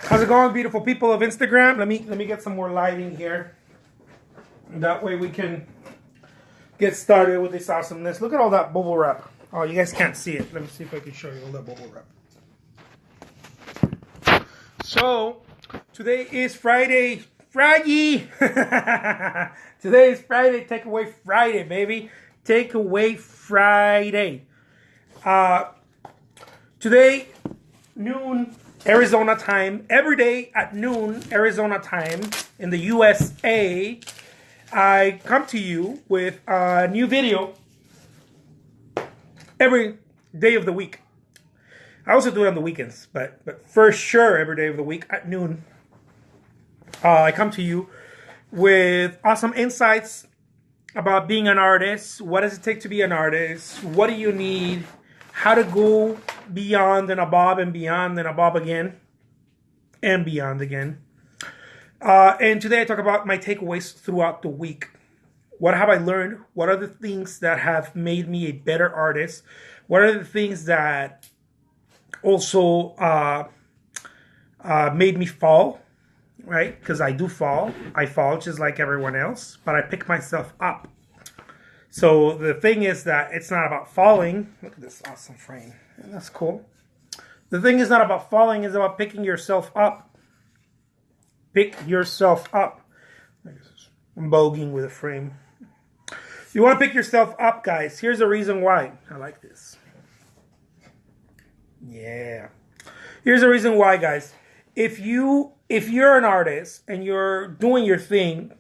How's it going, beautiful people of Instagram? Let me get some more lighting here. That way we can get started with this awesomeness. Look at all that bubble wrap. Oh, you guys can't see it. Let me see if I can show you all that bubble wrap. So, today is Friday. Today is Friday. Takeaway Friday, baby. Takeaway Friday. Today, noon, Arizona time. Every day at noon, Arizona time in the USA, I come to you with a new video every day of the week. I also do it on the weekends, but for sure every day of the week at noon, I come to you with awesome insights about being an artist. What does it take to be an artist? What do you need? How to go beyond and above and beyond and above again and beyond again. And today I talk about my takeaways throughout the week. What have I learned? What are the things that have made me a better artist? What are the things that also made me fall, right? Because I do fall. I fall just like everyone else, but I pick myself up. So the thing is that it's not about falling. Look at this awesome frame. That's cool. The thing is not about falling. It's about picking yourself up. Pick yourself up. I'm voguing with a frame. You want to pick yourself up, guys. Here's the reason why. I like this. Yeah. Here's the reason why, guys. If you're an artist and you're doing your thing,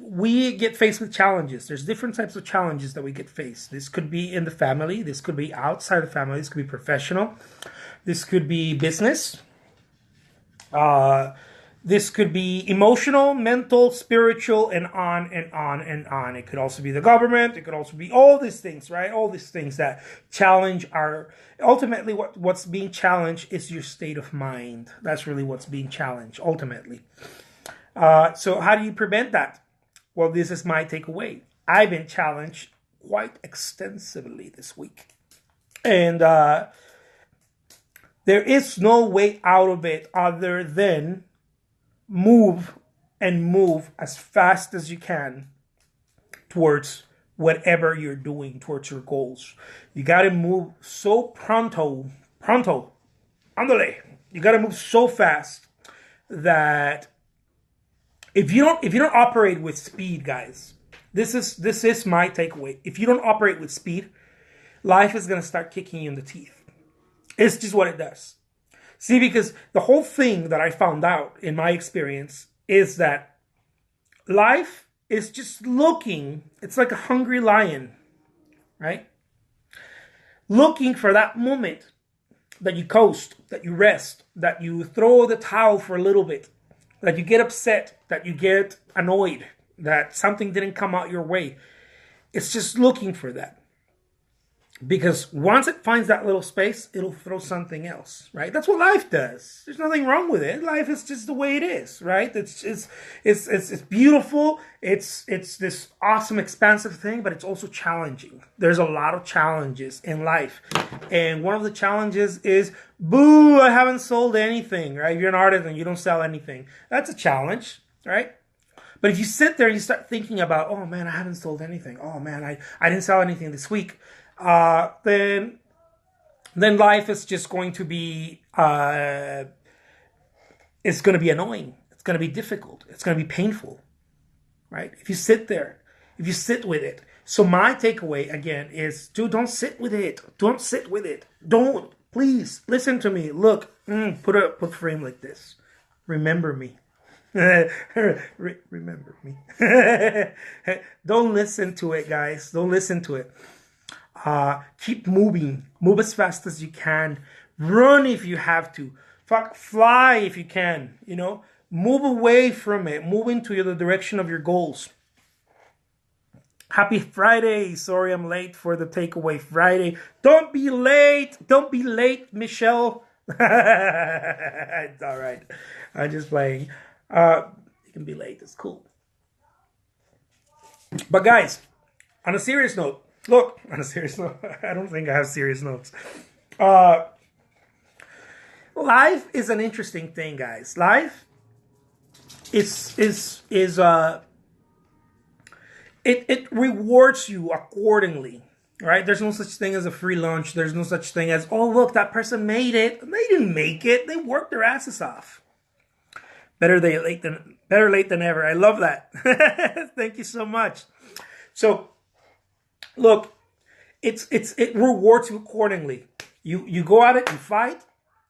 we get faced with challenges. There's different types of challenges that we get faced. This could be in the family. This could be outside the family. This could be professional. This could be business. This could be emotional, mental, spiritual, and on and on and on. It could also be the government. It could also be all these things, right? All these things that challenge our... Ultimately, what's being challenged is your state of mind. That's really what's being challenged, ultimately. So how do you prevent that? Well, this is my takeaway. I've been challenged quite extensively this week. And there is no way out of it other than move as fast as you can towards whatever you're doing, towards your goals. You got to move so pronto, andale. You got to move so fast that if you don't operate with speed, guys, this is my takeaway. If you don't operate with speed, life is going to start kicking you in the teeth. It's just what it does. See, because the whole thing that I found out in my experience is that life is just looking, it's like a hungry lion, right? Looking for that moment that you coast, that you rest, that you throw the towel for a little bit, that you get upset, that you get annoyed, that something didn't come out your way. It's just looking for that. Because once it finds that little space, it'll throw something else, right? That's what life does. There's nothing wrong with it. Life is just the way it is, right? It's beautiful. It's this awesome, expansive thing, but it's also challenging. There's a lot of challenges in life. And one of the challenges is, boo, I haven't sold anything, right? If you're an artist and you don't sell anything, that's a challenge, right? But if you sit there and you start thinking about, oh man, I haven't sold anything. Oh man, I didn't sell anything this week. Then life is just going to be, it's going to be annoying. It's going to be difficult. It's going to be painful, right? If you sit there, if you sit with it. So my takeaway again is, dude, don't sit with it. Don't sit with it. Don't, please listen to me. Look, put a frame like this. Remember me. Remember me. Don't listen to it, guys. Don't listen to it. Keep moving. Move as fast as you can. Run if you have to. Fly if you can. You know, move away from it. Move into the direction of your goals. Happy Friday. Sorry I'm late for the takeaway Friday. Don't be late. Don't be late, Michelle. It's all right. I'm just playing. You can be late. It's cool. But guys, on a serious note, look, on a serious note, I don't think I have serious notes. Life is an interesting thing, guys. Life is it rewards you accordingly, right? There's no such thing as a free lunch. There's no such thing as, oh, look, that person made it. They didn't make it. They worked their asses off. Better late than ever. I love that. Thank you so much. So, look, it rewards you accordingly. You go at it, you fight,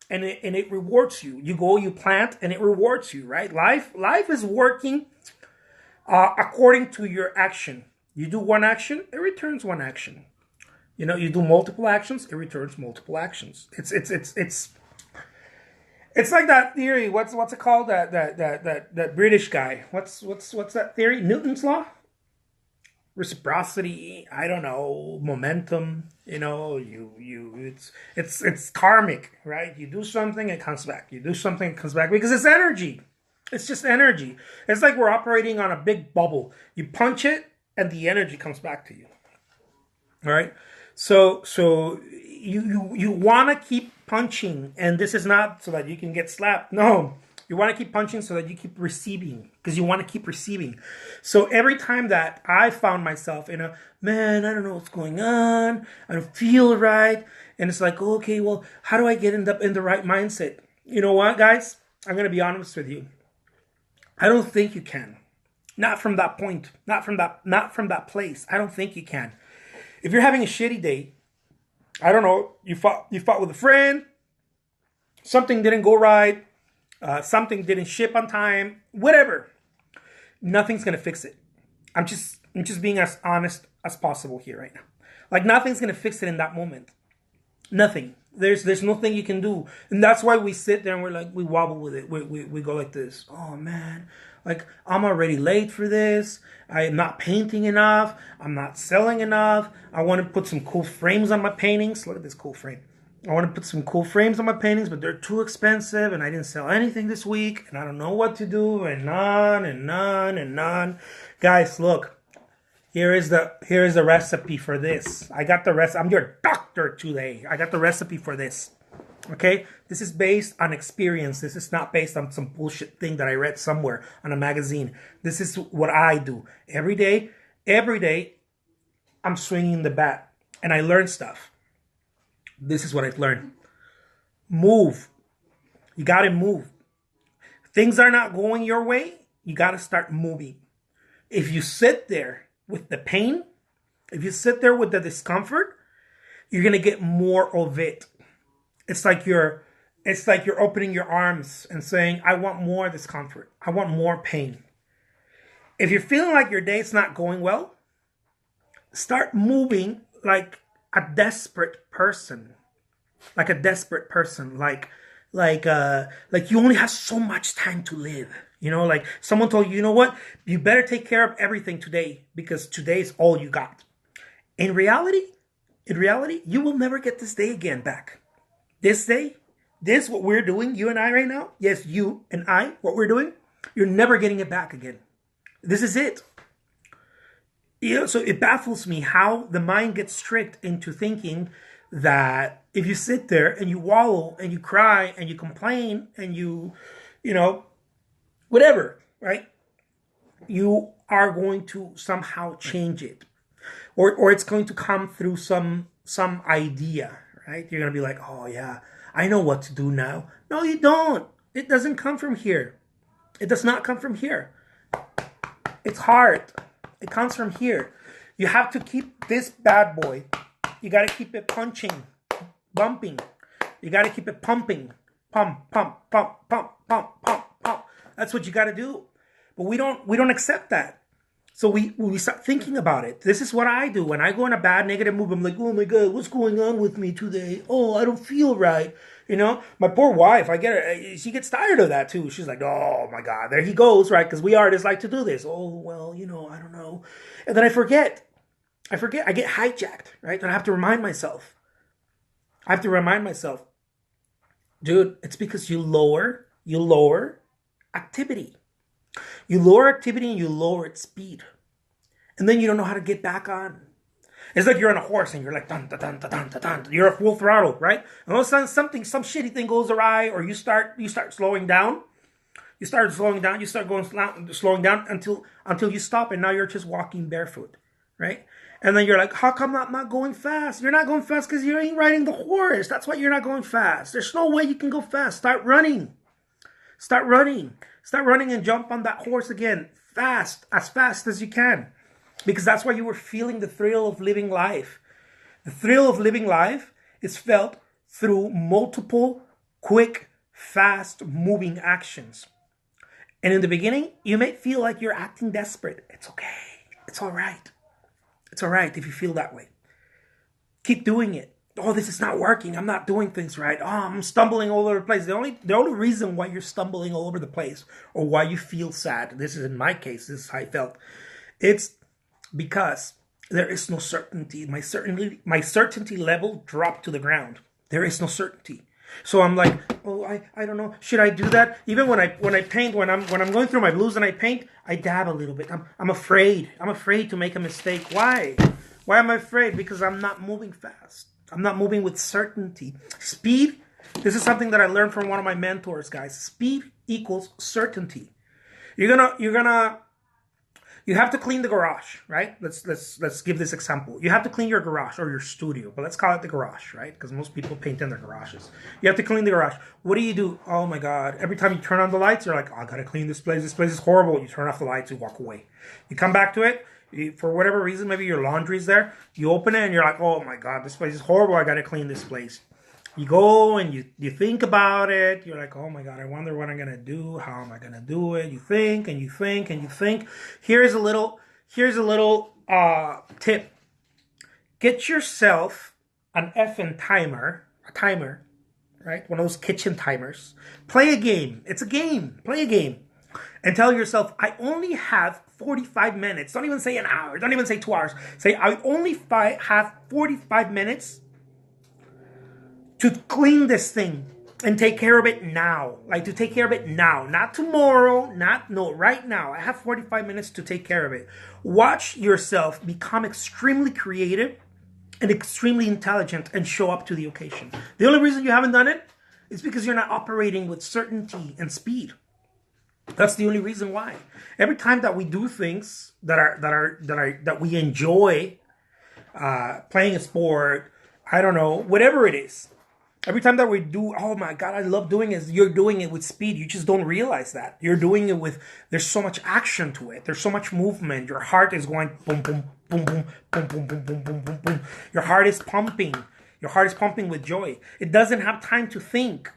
and it rewards you. You go, you plant, and it rewards you, right? Life is working according to your action. You do one action, it returns one action. You do multiple actions, it returns multiple actions. It's like that theory. What's it called? That British guy. What's that theory? Newton's law? Reciprocity, I don't know, momentum, it's karmic, right? You do something, it comes back. You do something, it comes back because it's energy. It's just energy. It's like we're operating on a big bubble. You punch it and the energy comes back to you. All right? So you want to keep punching, and this is not so that you can get slapped. No. You want to keep punching so that you keep receiving, because you want to keep receiving. So every time that I found myself in man, I don't know what's going on, I don't feel right, and it's like, okay, well, how do I get in the right mindset? You know what, guys? I'm going to be honest with you. I don't think you can. Not from that point. Not from that place. I don't think you can. If you're having a shitty day, I don't know, you fought with a friend, something didn't go right, something didn't ship on time, whatever. Nothing's gonna fix it. I'm just being as honest as possible here right now. Like, nothing's gonna fix it in that moment. Nothing. There's nothing you can do, and that's why we sit there and we wobble with it. We go like this. Oh man, like, I'm already late for this. I'm not painting enough. I'm not selling enough. I want to put some cool frames on my paintings. Look at this cool frame. I want to put some cool frames on my paintings, but they're too expensive, and I didn't sell anything this week, and I don't know what to do, and on and on and on. Guys, look. Here is the recipe for this. I got the recipe. I'm your doctor today. I got the recipe for this. Okay? This is based on experience. This is not based on some bullshit thing that I read somewhere on a magazine. This is what I do. Every day, I'm swinging the bat, and I learn stuff. This is what I've learned. Move. You got to move. Things are not going your way. You got to start moving. If you sit there with the pain, if you sit there with the discomfort, you're going to get more of it. It's like you're opening your arms and saying, I want more discomfort. I want more pain. If you're feeling like your day's not going well, start moving like a desperate person. Like you only have so much time to live. Like someone told you, you know what? You better take care of everything today because today's all you got. In reality, you will never get this day again back. This day, what we're doing, you and I right now, yes, you and I, what we're doing, you're never getting it back again. This is it. So it baffles me how the mind gets tricked into thinking that if you sit there and you wallow and you cry and you complain and you whatever, right? You are going to somehow change it. Or it's going to come through some idea, right? You're going to be like, oh yeah, I know what to do now. No, you don't. It doesn't come from here. It does not come from here. It's hard. It comes from here. You have to keep this bad boy. You got to keep it punching, bumping. You got to keep it pumping. Pump, pump, pump, pump, pump, pump, pump. That's what you got to do. But we don't accept that. So we start thinking about it. This is what I do. When I go in a bad negative mood, I'm like, oh my God, what's going on with me today? Oh, I don't feel right. My poor wife, she gets tired of that too. She's like, oh my God, there he goes, right? Because we artists like to do this. Oh, well, I don't know. And then I forget. I get hijacked, right? And I have to remind myself. Dude, it's because you lower activity. You lower activity and you lower its speed. And then you don't know how to get back on. It's like you're on a horse and you're like dun dun dun dun dun dun. Dun. You're at full throttle, right? And all of a sudden, some shitty thing goes awry, or you start slowing down. You start slowing down. You start slowing down until you stop, and now you're just walking barefoot, right? And then you're like, how come I'm not going fast? You're not going fast because you ain't riding the horse. That's why you're not going fast. There's no way you can go fast. Start running. Start running. Start running and jump on that horse again. Fast as you can. Because that's why you were feeling the thrill of living life. The thrill of living life is felt through multiple, quick, fast moving actions. And in the beginning, you may feel like you're acting desperate. It's okay. It's all right. It's all right if you feel that way. Keep doing it. Oh, this is not working. I'm not doing things right. Oh, I'm stumbling all over the place. The only reason why you're stumbling all over the place or why you feel sad, this is in my case, this is how I felt. It's because there is no certainty. My certainty level dropped to the ground. There is no certainty. So I'm like, oh, I don't know. Should I do that? Even when I paint, when I'm going through my blues and I paint, I dab a little bit. I'm afraid. I'm afraid to make a mistake. Why? Why am I afraid? Because I'm not moving fast. I'm not moving with certainty. Speed. This is something that I learned from one of my mentors, guys. Speed equals certainty. You have to clean the garage, right? Let's give this example. You have to clean your garage or your studio, but let's call it the garage, right? Because most people paint in their garages. You have to clean the garage. What do? Oh my God. Every time you turn on the lights, you're like, oh, I gotta clean this place. This place is horrible. You turn off the lights, you walk away. You come back to it. For whatever reason, maybe your laundry's there. You open it and you're like, oh my God, this place is horrible. I gotta clean this place. You go and you think about it. You're like, oh my God, I wonder what I'm going to do. How am I going to do it? You think and you think and you think. Here's a little tip. Get yourself an effing timer, right? One of those kitchen timers. Play a game. It's a game. Play a game. And tell yourself, I only have 45 minutes. Don't even say an hour. Don't even say 2 hours. Say, I only have 45 minutes to clean this thing and take care of it now. Like to take care of it now. Not tomorrow. Right now. I have 45 minutes to take care of it. Watch yourself become extremely creative and extremely intelligent and show up to the occasion. The only reason you haven't done it is because you're not operating with certainty and speed. That's the only reason why. Every time that we do things that we enjoy, playing a sport, I don't know, whatever it is. Every time that we do, oh my God, I love doing it. You're doing it with speed. You just don't realize that. You're doing it with, there's so much action to it. There's so much movement. Your heart is going boom, boom, boom, boom, boom, boom, boom, boom, boom, boom, boom. Your heart is pumping. Your heart is pumping with joy. It doesn't have time to think.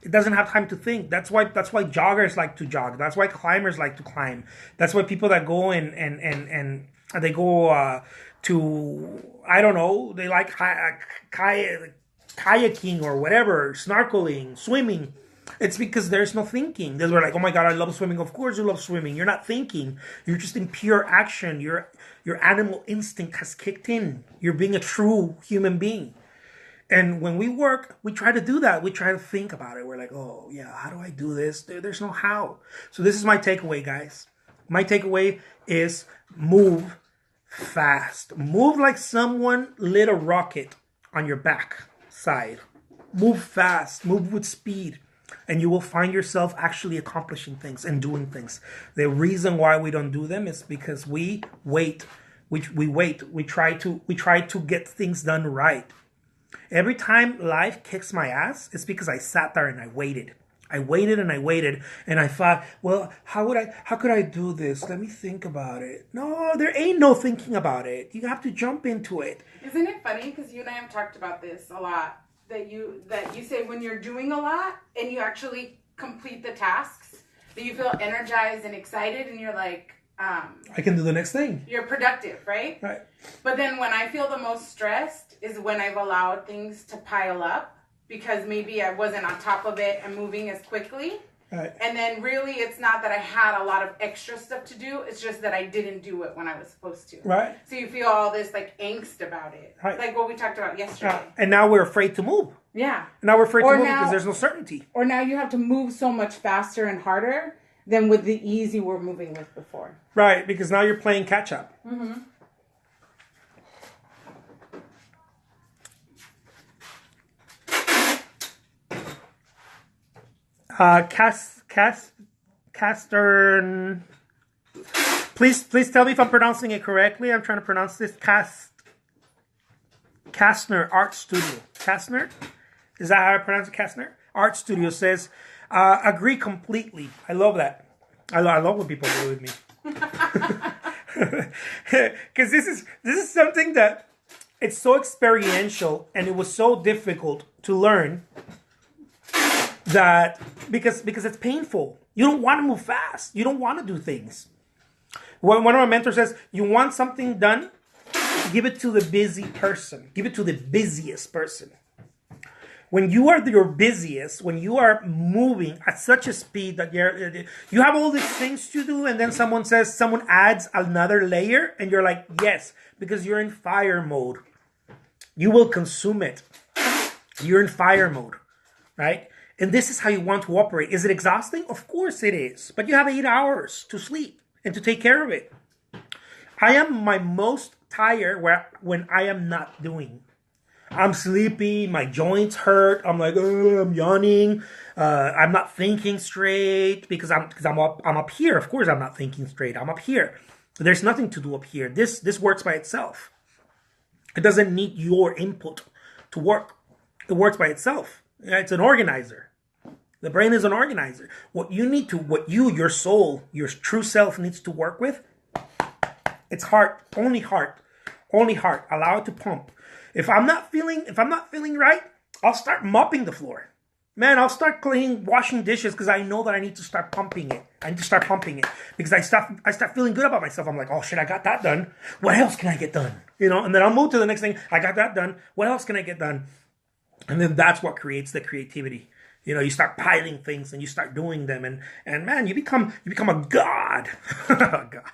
It doesn't have time to think. That's why joggers like to jog. That's why climbers like to climb. That's why people that go and they go to, I don't know, they like kayaking or whatever, snorkeling, swimming. It's because there's no thinking. They're like, oh my God, I love swimming. Of course you love swimming. You're not thinking. You're just in pure action. Your animal instinct has kicked in. You're being a true human being. And when we work, we try to do that. We try to think about it. We're like, oh yeah, how do I do this? There's no how. So this is my takeaway, guys. My takeaway is move fast. Move like someone lit a rocket on your back side. Move fast, move with speed, and you will find yourself actually accomplishing things and doing things. The reason why we don't do them is because we wait. We wait. We try to get things done right. Every time life kicks my ass, it's because I sat there and I waited. I waited and I waited and I thought, well, how could I do this? Let me think about it. No, there ain't no thinking about it. You have to jump into it. Isn't it funny? Because you and I have talked about this a lot. That you say when you're doing a lot and you actually complete the tasks, that you feel energized and excited and you're like, I can do the next thing. You're productive, right? Right. But then when I feel the most stressed is when I've allowed things to pile up because maybe I wasn't on top of it and moving as quickly. Right. And then really it's not that I had a lot of extra stuff to do. It's just that I didn't do it when I was supposed to. Right. So you feel all this like angst about it. Right. Like what we talked about yesterday. And now we're afraid to move. Yeah. Now we're afraid to move because there's no certainty. Or now you have to move so much faster and harder than with the ease you were moving with before. Right. Because now you're playing catch up. Mm-hmm. Castern. Please tell me if I'm pronouncing it correctly. I'm trying to pronounce this. Kastner Art Studio. Kastner? Is that how I pronounce it? Kastner Art Studio says, agree completely. I love that. I love when people agree with me. Because this is something that it's so experiential and it was so difficult to learn that because it's painful. You don't want to move fast. You don't want to do things. One of my mentors says, you want something done, give it to the busy person. Give it to the busiest person. When you are your busiest, when you are moving at such a speed that you have all these things to do, and then someone adds another layer, and you're like, yes, because you're in fire mode. You will consume it. You're in fire mode, right? And this is how you want to operate. Is it exhausting? Of course it is. But you have 8 hours to sleep and to take care of it. I am my most tired when I am not doing. I'm sleepy, my joints hurt, I'm like, oh, I'm yawning, I'm not thinking straight because I'm up here. Of course I'm not thinking straight. I'm up here. There's nothing to do up here. This works by itself. It doesn't need your input to work. It works by itself. It's an organizer. The brain is an organizer. What your soul, your true self needs to work with, it's heart. Only heart. Allow it to pump. If I'm not feeling right, I'll start mopping the floor. Man, I'll start washing dishes because I know that I need to start pumping it. Because I start feeling good about myself. I'm like, oh shit, I got that done. What else can I get done? And then I'll move to the next thing. I got that done. What else can I get done? And then that's what creates the creativity. You start piling things and you start doing them, and man, you become a god. God.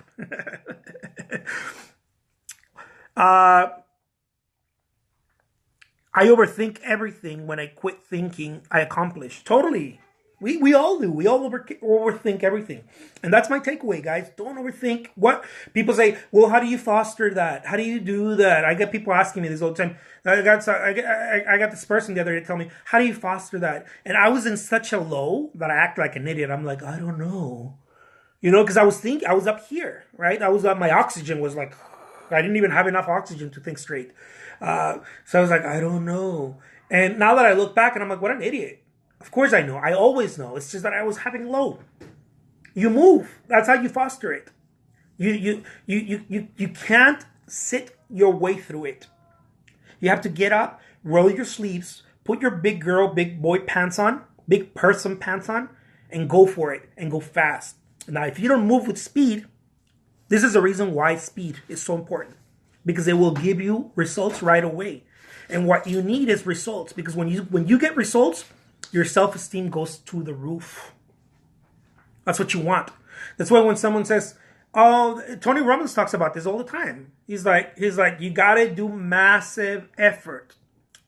I overthink everything. When I quit thinking, I accomplish. Totally. We all do. We all overthink everything. And that's my takeaway, guys. Don't overthink. What people say, well, how do you foster that? How do you do that? I get people asking me this all the time. I got this person the other day tell me, how do you foster that? And I was in such a low that I act like an idiot. I'm like, I don't know. Because I was up here, right? My oxygen was like, I didn't even have enough oxygen to think straight. So I was like, I don't know. And now that I look back and I'm like, what an idiot. Of course I know. I always know. It's just that I was having low. You move. That's how you foster it. You can't sit your way through it. You have to get up, roll your sleeves, put your big girl, big boy pants on, big person pants on, and go for it and go fast. Now, if you don't move with speed, this is the reason why speed is so important. Because it will give you results right away. And what you need is results. Because when you get results, your self-esteem goes to the roof. That's what you want. That's why when someone says, oh, Tony Robbins talks about this all the time. He's like, you gotta do massive effort.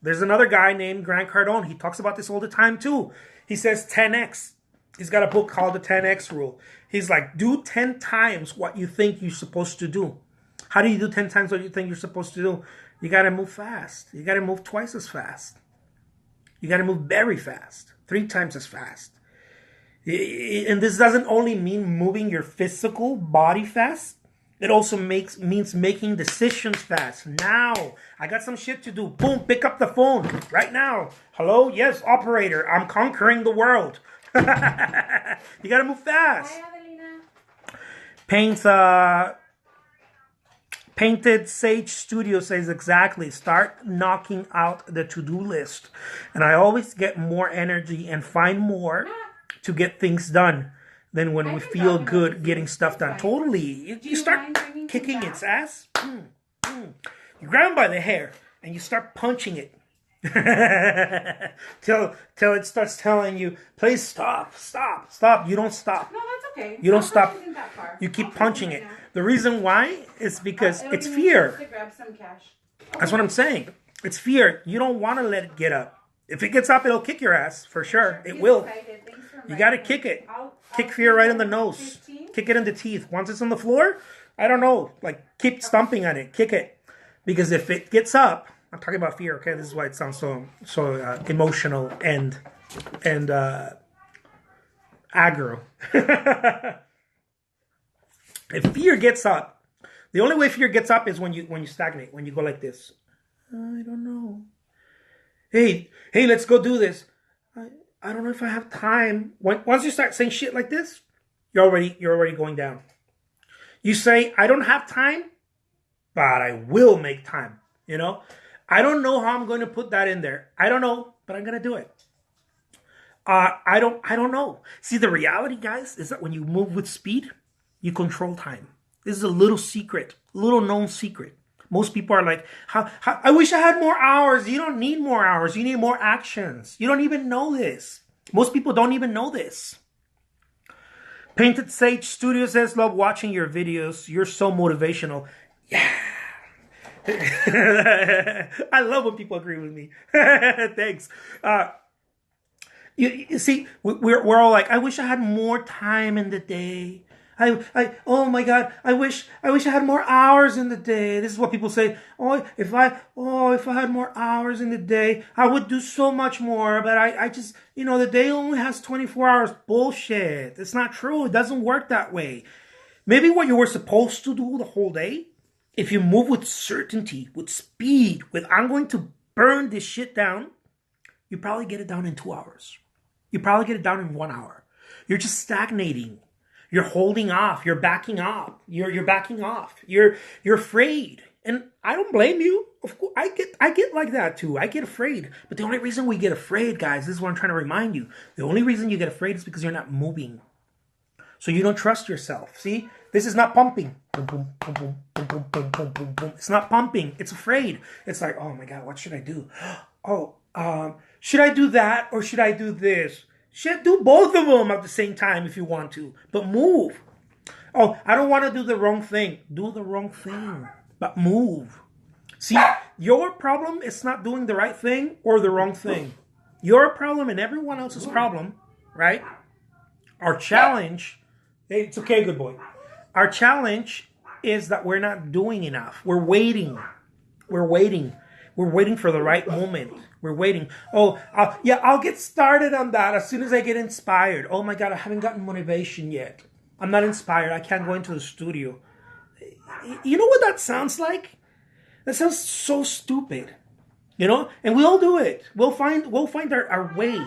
There's another guy named Grant Cardone. He talks about this all the time too. He says 10x. He's got a book called the 10x rule. He's like, do 10 times what you think you're supposed to do. How do you do 10 times what you think you're supposed to do? You got to move fast. You got to move twice as fast. You got to move very fast. 3 times as fast. And this doesn't only mean moving your physical body fast. It also means making decisions fast. Now, I got some shit to do. Boom, pick up the phone right now. Hello? Yes, operator. I'm conquering the world. You got to move fast. Hi, Adelina. Painted Sage Studio says exactly. Start knocking out the to-do list. And I always get more energy and find more to get things done than when we feel good getting stuff done. Totally. You start kicking its ass. You grab him by the hair and you start punching it. till it starts telling you, please stop. You don't stop. No, that's okay. You don't stop. That far. You keep punching it. The reason why is because it's fear. To grab some cash. That's what I'm saying. It's fear. You don't want to let it get up. If it gets up, it'll kick your ass for sure. It will. You got to kick it. Kick fear right in the nose. 15? Kick it in the teeth. Once it's on the floor, I don't know. Like, keep stomping on it. Kick it. Because if it gets up, I'm talking about fear, okay? This is why it sounds so emotional and Aggro. If fear gets up, the only way fear gets up is when you stagnate, when you go like this. I don't know. Hey, let's go do this. I don't know if I have time. Once you start saying shit like this, you're already going down. You say, I don't have time, but I will make time. You know? I don't know how I'm going to put that in there. I don't know, but I'm going to do it. I don't know. See, the reality, guys, is that when you move with speed, you control time. This is a little secret, little known secret. Most people are like, I wish I had more hours. You don't need more hours. You need more actions. You don't even know this. Most people don't even know this. Painted Sage Studio says, love watching your videos. You're so motivational. Yeah. I love when people agree with me. Thanks. You see, we're all like, I wish I had more time in the day. Oh my God, I wish I had more hours in the day. This is what people say. If I had more hours in the day, I would do so much more. But I just, the day only has 24 hours. Bullshit. It's not true. It doesn't work that way. Maybe what you were supposed to do the whole day, if you move with certainty, with speed, with I'm going to burn this shit down, you probably get it down in 2 hours. You probably get it down in 1 hour. You're just stagnating. You're holding off. You're backing off. You're backing off. You're afraid. And I don't blame you. Of course, I get like that too. I get afraid. But the only reason we get afraid, guys, this is what I'm trying to remind you. The only reason you get afraid is because you're not moving. So you don't trust yourself. See? This is not pumping. Boom, boom, boom, boom, boom, boom, boom, boom, boom, boom. It's not pumping. It's afraid. It's like, oh my God, what should I do? Should I do that or should I do this? Should do both of them at the same time if you want to. But move. Oh, I don't want to do the wrong thing. Do the wrong thing. But move. See, your problem is not doing the right thing or the wrong thing. Your problem and everyone else's problem, right? Our challenge, hey, it's okay, good boy. Our challenge is that we're not doing enough. We're waiting. We're waiting for the right moment. We're waiting. I'll get started on that as soon as I get inspired. Oh my God, I haven't gotten motivation yet. I'm not inspired. I can't go into the studio. You know what that sounds like? That sounds so stupid. And we all do it. We'll find our way.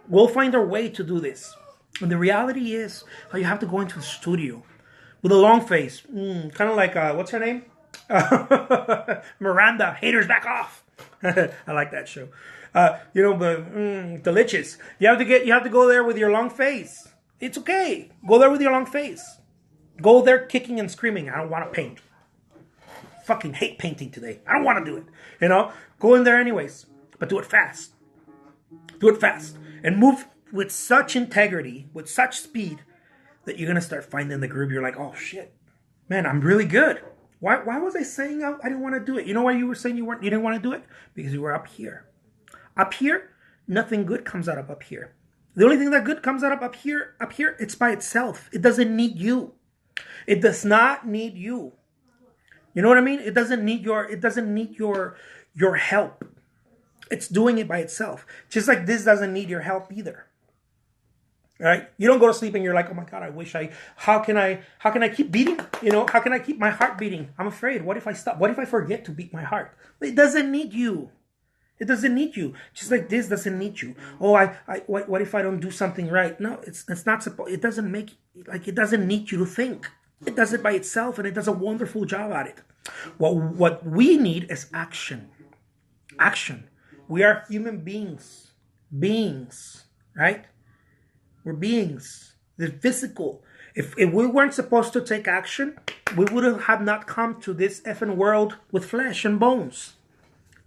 We'll find our way to do this. And the reality is how you have to go into the studio with a long face. Kind of like, what's her name? Miranda, haters back off. I like that show. Delicious. You have to go there with your long face. It's okay. Go there with your long face. Go there kicking and screaming. I don't want to paint. Fucking hate painting today. I don't want to do it. Go in there anyways. But do it fast. Do it fast. And move with such integrity, with such speed, that you're going to start finding the groove. You're like, oh shit. Man, I'm really good. Why was I saying I didn't want to do it? You know why you were saying you didn't want to do it? Because you were up here. Up here, nothing good comes out of up here. The only thing that good comes out of up here, it's by itself. It doesn't need you. It does not need you. You know what I mean? It doesn't need your help. It's doing it by itself. Just like this doesn't need your help either. Right? You don't go to sleep and you're like, oh my God, how can I keep beating? How can I keep my heart beating? I'm afraid. What if I stop? What if I forget to beat my heart? It doesn't need you. It doesn't need you. Just like this doesn't need you. Oh, what if I don't do something right? No, it's not supposed. It doesn't need you to think. It does it by itself and it does a wonderful job at it. What we need is action. Action. We are human beings. Right? We're beings. They're physical. If we weren't supposed to take action, we would have not come to this effing world with flesh and bones.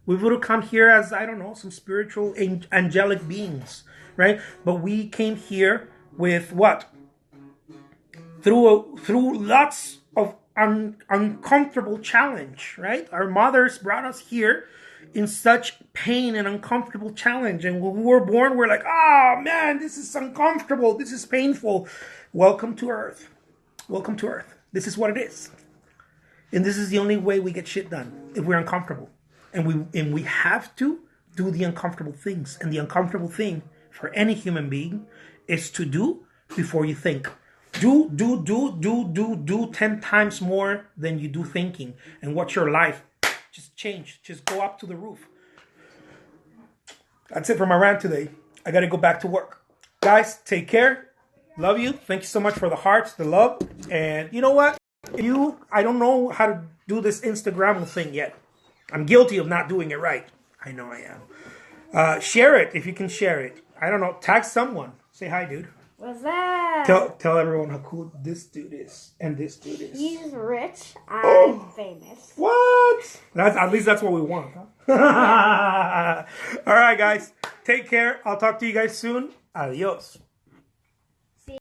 We would have come here as, I don't know, some spiritual angelic beings, right? But we came here with what? Through lots of uncomfortable challenge, right? Our mothers brought us here in such pain and uncomfortable challenge. And when we were born, we're like, oh man, this is uncomfortable. This is painful. Welcome to Earth. Welcome to Earth. This is what it is. And this is the only way we get shit done, if we're uncomfortable. And we have to do the uncomfortable things. And the uncomfortable thing for any human being is to do before you think. Do 10 times more than you do thinking. And watch your life just change. Just go up to the roof. That's it for my rant today. I got to go back to work. Guys, take care. Love you. Thank you so much for the hearts, the love. And you know what? I don't know how to do this Instagram thing yet. I'm guilty of not doing it right. I know I am. Share it if you can share it. I don't know. Tag someone. Say hi, dude. What's that? Tell everyone how cool this dude is and this dude is. He's rich. I'm famous. What? At least that's what we want, huh? All right, guys. Take care. I'll talk to you guys soon. Adios.